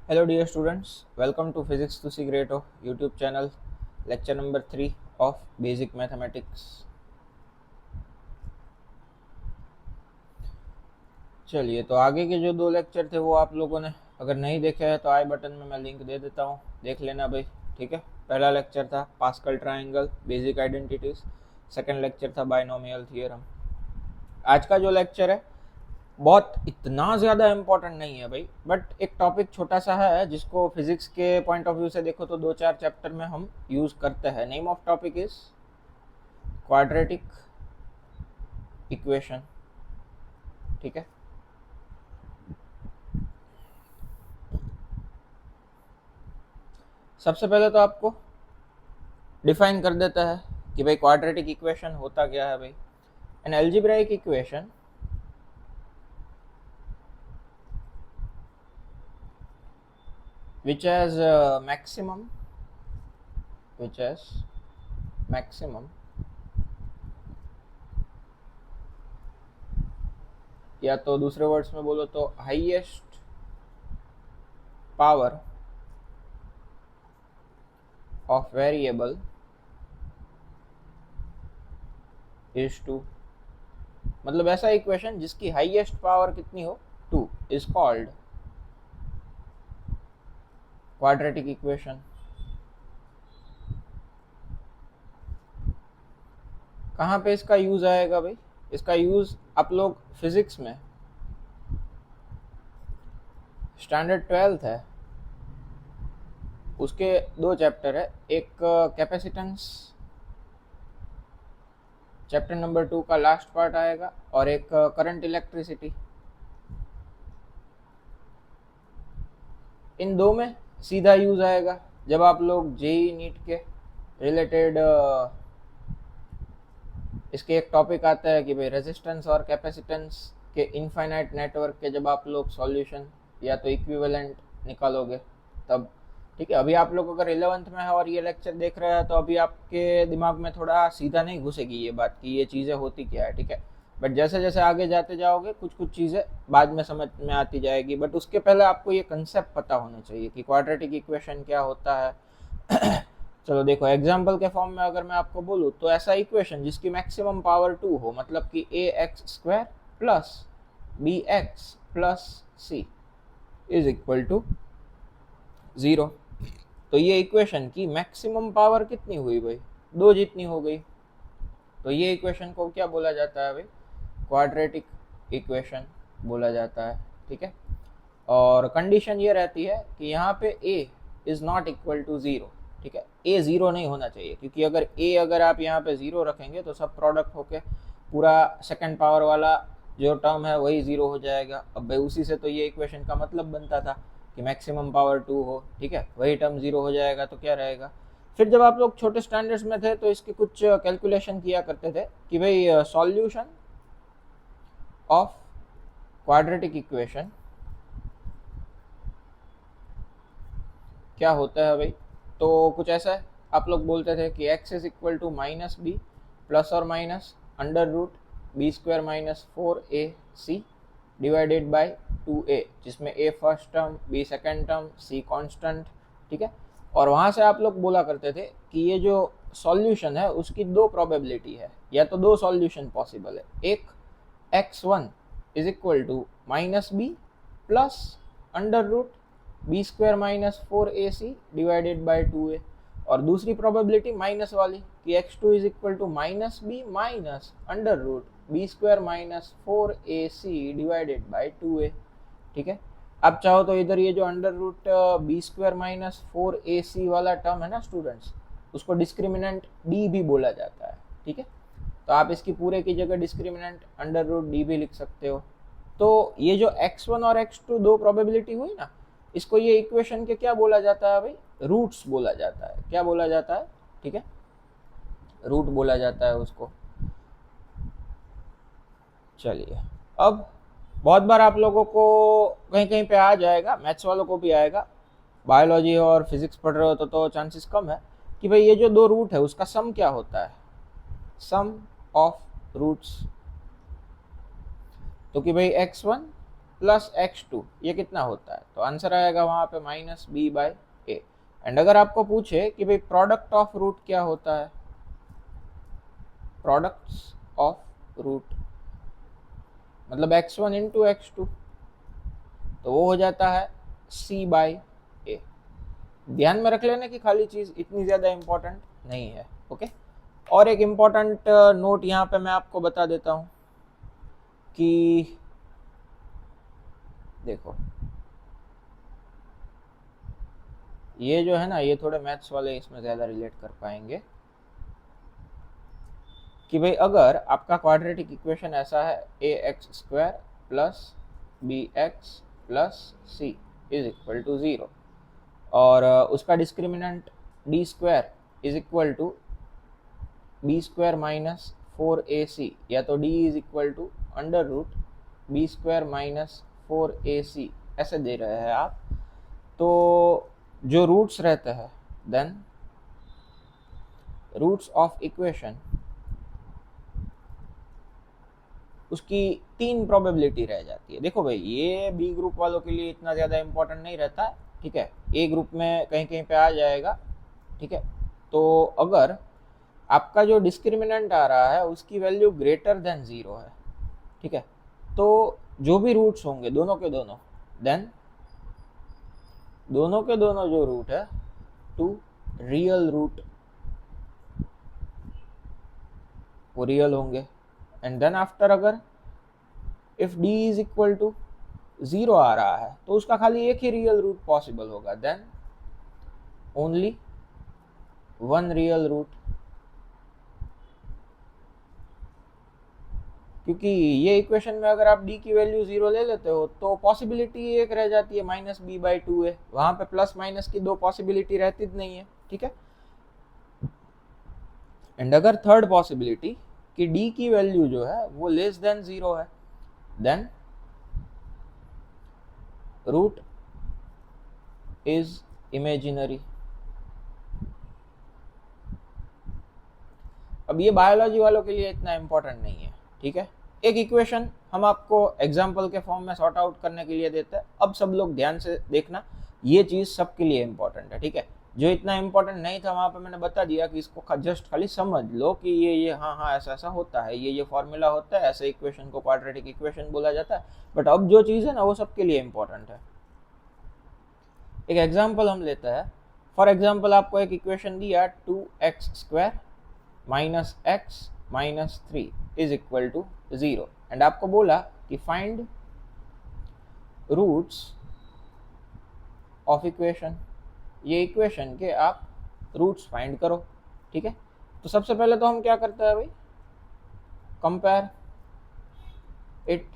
Hello dear students, welcome to Physics to See Greater YouTube channel, lecture number 3 of Basic Mathematics. चलिए, तो आगे के जो दो लेक्चर थे वो आप लोगों ने अगर नहीं देखे हैं तो आई बटन में मैं लिंक दे देता हूँ, देख लेना भाई। ठीक है, पहला लेक्चर था pascal triangle basic identities, second lecture था बाइनोमियल थियरम। आज का जो लेक्चर है बहुत इतना ज़्यादा इम्पोर्टेंट नहीं है भाई, बट एक टॉपिक छोटा सा है जिसको फिजिक्स के पॉइंट ऑफ व्यू से देखो तो 2-4 चैप्टर में हम यूज़ करते हैं। Name of topic is quadratic equation. ठीक है, सबसे पहले तो आपको डिफाइन कर देता है कि भाई क्वाड्रेटिक इक्वेशन होता क्या है भाई। An algebraic equation which has maximum या तो दूसरे वर्ड्स में बोलो तो highest power of variable is 2। मतलब ऐसा इक्वेशन जिसकी हाईएस्ट पावर कितनी हो 2 इज कॉल्ड क्वाड्रेटिक इक्वेशन। कहाँ पे इसका यूज आएगा भाई? इसका यूज आप लोग फिजिक्स में स्टैंडर्ड 12th है उसके दो चैप्टर है, एक कैपेसिटेंस चैप्टर नंबर 2 का लास्ट पार्ट आएगा और एक करंट इलेक्ट्रिसिटी। इन दो में सीधा यूज आएगा जब आप लोग जेई नीट के रिलेटेड इसके एक टॉपिक आता है कि भाई रेजिस्टेंस और कैपेसिटेंस के इनफाइनाइट नेटवर्क के जब आप लोग सॉल्यूशन या तो इक्विवेलेंट निकालोगे तब। ठीक है, अभी आप लोग अगर 11th में है और ये लेक्चर देख रहे हैं तो अभी आपके दिमाग में थोड़ा सीधा नहीं घुसेगी ये बात कि ये चीज़ें होती क्या है। ठीक है, बट जैसे जैसे आगे जाते जाओगे कुछ कुछ चीज़ें बाद में समझ में आती जाएगी, बट उसके पहले आपको ये कंसेप्ट पता होना चाहिए कि क्वाड्रेटिक इक्वेशन क्या होता है। चलो देखो, एग्जाम्पल के फॉर्म में अगर मैं आपको बोलूँ तो ऐसा इक्वेशन जिसकी मैक्सिमम पावर 2 हो, मतलब कि ax² plus bx plus c is equal to 0। तो ये इक्वेशन की मैक्सिमम पावर कितनी हुई भाई? 2 जितनी हो गई। तो ये इक्वेशन को क्या बोला जाता है भाई? क्वाड्रेटिक इक्वेशन बोला जाता है। ठीक है, और कंडीशन ये रहती है कि यहाँ पे a is not equal to 0। ठीक है, a 0 नहीं होना चाहिए, क्योंकि अगर आप यहाँ पे 0 रखेंगे तो सब प्रोडक्ट होके पूरा सेकंड पावर वाला जो टर्म है वही 0 हो जाएगा। अब भाई उसी से तो ये इक्वेशन का मतलब बनता था कि मैक्सिमम पावर 2 हो। ठीक है, वही टर्म 0 हो जाएगा तो क्या रहेगा? फिर जब आप लोग छोटे स्टैंडर्ड्स में थे तो इसके कुछ कैलकुलेशन किया करते थे कि भाई सॉल्यूशन ऑफ क्वाड्रेटिक इक्वेशन क्या होता है भाई। तो कुछ ऐसा है, आप लोग बोलते थे कि x is equal to minus b plus और minus under root b² minus 4ac divided by 2a, जिसमें a first term, b second term, c constant. ठीक है, और वहाँ से आप लोग बोला करते थे कि ये जो सॉल्यूशन है उसकी 2 प्रोबेबिलिटी है, या तो 2 सॉल्यूशन पॉसिबल है। एक x1 is equal to minus b plus under root b² minus 4ac divided by 2a, और दूसरी प्रोबेबिलिटी माइनस वाली कि x2 is equal to minus b minus under root b² minus 4ac divided by 2a। ठीक है, अब चाहो तो इधर ये जो under root b² minus 4ac वाला टर्म है ना स्टूडेंट्स, उसको डिस्क्रिमिनेंट d भी बोला जाता है। ठीक है, तो आप इसकी पूरे की जगह डिस्क्रिमिनेंट अंडर रूट d भी लिख सकते हो। तो ये जो x1 और x2 दो प्रोबेबिलिटी हुई ना, इसको ये इक्वेशन के क्या बोला जाता है भाई? रूट्स बोला जाता है। क्या बोला जाता है? ठीक है, रूट बोला जाता है उसको। चलिए, अब बहुत बार आप लोगों को कहीं कहीं पे आ जाएगा, मैथ्स वालों को भी आएगा, बायोलॉजी और फिजिक्स पढ़ रहे हो तो चांसेस कम है कि भाई ये जो 2 रूट है उसका सम क्या होता है? सम ऑफ रूट्स। तो कि भाई x1 प्लस x2, ये कितना होता है? तो आंसर आएगा वहां पे minus b by a. And अगर आपको पूछे कि भाई प्रोडक्ट ऑफ रूट क्या होता है, प्रोडक्ट्स ऑफ रूट मतलब x1 इंटू x2, तो वो हो जाता है c बाई ए। ध्यान में रख लेने की खाली चीज, इतनी ज्यादा इंपॉर्टेंट नहीं है। ओके, और एक इंपॉर्टेंट नोट यहाँ पे मैं आपको बता देता हूँ कि देखो ये जो है ना, ये थोड़े मैथ्स वाले इसमें ज्यादा रिलेट कर पाएंगे कि भाई अगर आपका क्वाड्रेटिक इक्वेशन ऐसा है a x square plus b x plus c is equal to 0 और उसका discriminant d square is equal to b square minus 4ac, या तो d is equal to under root b square minus 4ac ऐसे दे रहे हैं आप, तो जो रूट्स रहते हैं देन रूट्स ऑफ इक्वेशन उसकी 3 प्रोबेबिलिटी रह जाती है। देखो भाई ये बी ग्रुप वालों के लिए इतना ज़्यादा इंपॉर्टेंट नहीं रहता है, ठीक है, ए ग्रुप में कहीं कहीं पे आ जाएगा, ठीक है। तो अगर आपका जो डिस्क्रिमिनेंट आ रहा है उसकी वैल्यू ग्रेटर देन 0 है, ठीक है, तो जो भी रूट्स होंगे दोनों के दोनों, देन दोनों के दोनों जो रूट है टू रियल रूट वो रियल होंगे। एंड देन आफ्टर अगर if d is equal to 0 आ रहा है तो उसका खाली एक ही रियल रूट पॉसिबल होगा, then only one real root, क्योंकि ये इक्वेशन में अगर आप d की वैल्यू 0 ले लेते हो तो पॉसिबिलिटी एक रह जाती है माइनस बी बाई 2 है, वहां पे प्लस माइनस की 2 पॉसिबिलिटी रहती नहीं है, ठीक है। एंड अगर थर्ड पॉसिबिलिटी कि d की वैल्यू जो है वो लेस देन 0 है, देन रूट इज इमेजिनरी। अब ये बायोलॉजी वालों के लिए इतना इंपॉर्टेंट नहीं है, ठीक है। एक इक्वेशन हम आपको एग्जाम्पल के फॉर्म में सॉर्ट आउट करने के लिए देते हैं। अब सब लोग ध्यान से देखना, ये चीज सबके लिए इंपॉर्टेंट है, ठीक है। जो इतना इंपॉर्टेंट नहीं था वहां पे मैंने बता दिया कि इसको जस्ट खाली समझ लो कि ये हाँ ऐसा ऐसा होता है, ये फॉर्मूला होता है, ऐसे इक्वेशन को क्वाड्रेटिक इक्वेशन बोला जाता है। बट अब जो चीज है ना वो सबके लिए इंपॉर्टेंट है। एक एग्जाम्पल हम लेते हैं। फॉर एग्जाम्पल आपको एक इक्वेशन दिया 2x square minus x minus 3 is equal to 0 and आपको बोला कि फाइंड रूट्स ऑफ इक्वेशन, ये इक्वेशन के आप रूट्स फाइंड करो, ठीक है। तो सबसे पहले तो हम क्या करते हैं भाई, compare it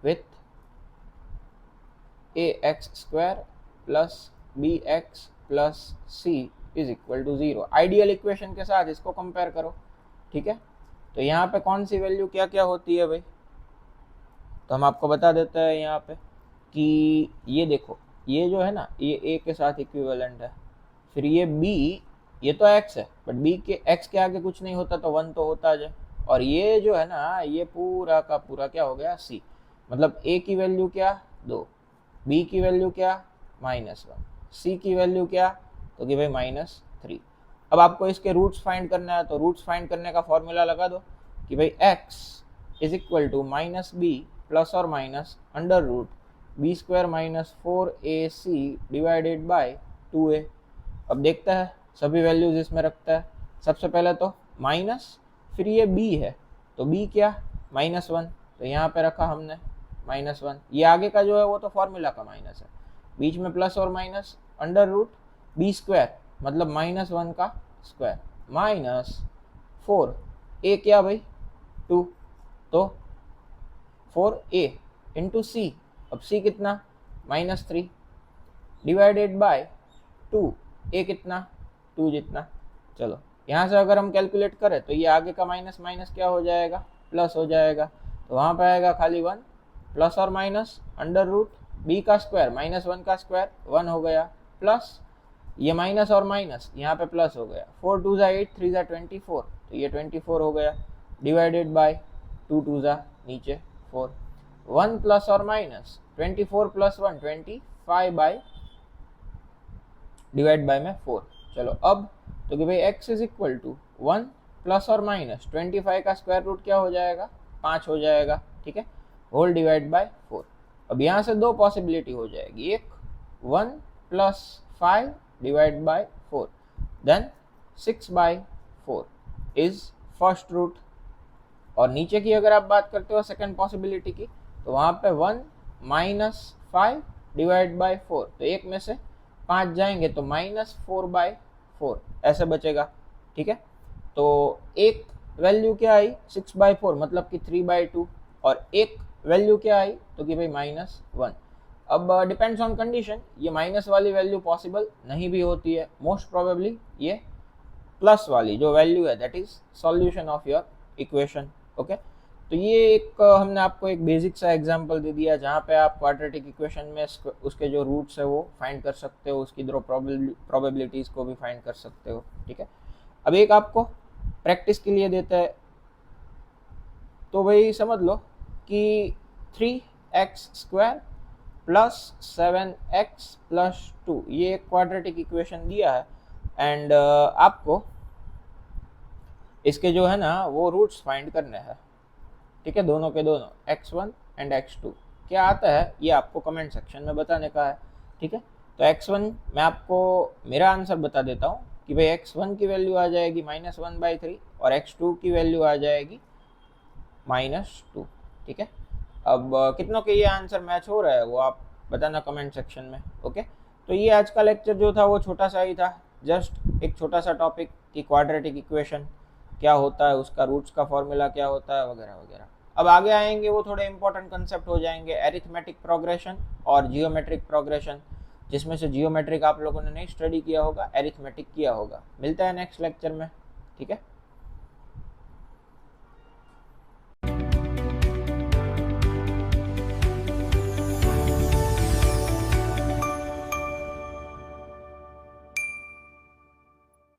with a x square plus b x plus c is equal to 0। Ideal equation के साथ इसको कंपेयर करो, ठीक है। तो यहाँ पे कौन सी वैल्यू क्या क्या होती है भाई, तो हम आपको बता देते हैं यहाँ पे कि ये देखो ये जो है ना ये a के साथ इक्विवेलेंट है, फिर ये b, ये तो x है बट b के x के आगे कुछ नहीं होता तो 1 तो होता है, और ये जो है ना ये पूरा का पूरा क्या हो गया c, मतलब a की वैल्यू क्या 2, b की वैल्यू क्या -1, c की वैल्यू क्या तो कि भाई -3। अब आपको इसके रूट्स फाइंड करना है, तो रूट्स फाइंड करने का फॉर्मूला लगा दो कि भाई x is equal to -b plus और minus under root b square minus 4ac divided by 2a। अब देखते हैं सभी वैल्यूज इसमें रखता है। सबसे पहले तो माइनस, फिर ये b है तो b क्या -1, तो यहाँ पे रखा हमने -1, ये आगे का जो है वो तो फॉर्मूला का माइनस है, बीच में प्लस और minus under root b square मतलब -1 का स्क्वायर माइनस 4 a क्या भाई 2, तो 4a इंटू सी, अब c कितना -3 डिवाइडेड बाय 2, a कितना 2 जितना। चलो यहाँ से अगर हम कैलकुलेट करें तो ये आगे का माइनस माइनस क्या हो जाएगा प्लस हो जाएगा, तो वहाँ पे आएगा खाली 1 प्लस और माइनस अंडर रूट b का स्क्वायर -1 का स्क्वायर 1 हो गया, प्लस ये माइनस और माइनस यहाँ पे प्लस हो गया, 4 2 8 3 24, तो ये 24 हो गया डिवाइडेड बाय 2 2 नीचे 4। 1 प्लस और minus 24 plus 1 25 by divide by में 4। चलो अब तो कि भाई x is equal to 1 plus और माइनस 25 का स्क्वायर रूट क्या हो जाएगा, 5 हो जाएगा, ठीक है, होल डिवाइड बाय 4। अब यहाँ से दो पॉसिबिलिटी हो जाएगी, एक 1 plus 5 divide by 4, then 6 by 4 is first root. और नीचे की अगर आप बात करते हो सेकंड पॉसिबिलिटी की, तो वहां पे 1 माइनस 5 डिवाइड बाय 4, तो एक में से 5 जाएंगे तो माइनस 4 बाय 4 ऐसे बचेगा, ठीक है। तो एक वैल्यू क्या आई 6 बाय 4 मतलब कि 3 बाय 2, और एक वैल्यू क्या आई तो कि भाई -1। अब डिपेंड्स ऑन कंडीशन, ये माइनस वाली वैल्यू पॉसिबल नहीं भी होती है, मोस्ट प्रोबेबली ये प्लस वाली जो वैल्यू है that is solution of your equation. Okay, तो ये एक हमने आपको एक बेसिक सा एग्जांपल दे दिया जहाँ पे आप क्वाड्रेटिक इक्वेशन में उसके जो रूट्स है वो फाइंड कर सकते हो, उसकी दो प्रोबेबिलिटीज को भी फाइंड कर सकते हो, ठीक है। अब एक आपको प्रैक्टिस के लिए देते हैं, तो भाई समझ लो कि 3x² प्लस 7x प्लस 2 ये एक क्वाड्रेटिक इक्वेशन दिया है, एंड आपको इसके जो है ना वो रूट्स फाइंड करने हैं, ठीक है, दोनों के दोनों x1 एंड x2। क्या आता है ये आपको कमेंट सेक्शन में बताने का है, ठीक है। तो x1 मैं आपको मेरा आंसर बता देता हूँ कि भाई x1 की वैल्यू आ जाएगी -1/3 और x2 की वैल्यू आ जाएगी -2, ठीक है। अब कितनों के ये आंसर मैच हो रहा है वो आप बताना कमेंट सेक्शन में, ओके। तो ये आज का लेक्चर जो था वो छोटा सा ही था, जस्ट एक छोटा सा टॉपिक कि क्वाड्रेटिक इक्वेशन क्या होता है, उसका रूट्स का फॉर्मूला क्या होता है वगैरह वगैरह। अब आगे आएंगे वो थोड़े इंपॉर्टेंट कंसेप्ट हो जाएंगे, एरिथमेटिक प्रोग्रेशन और जियोमेट्रिक प्रोग्रेशन, जिसमें से जियोमेट्रिक आप लोगों ने नहीं स्टडी किया होगा, एरिथमेटिक किया होगा। मिलता है नेक्स्ट लेक्चर में, ठीक है।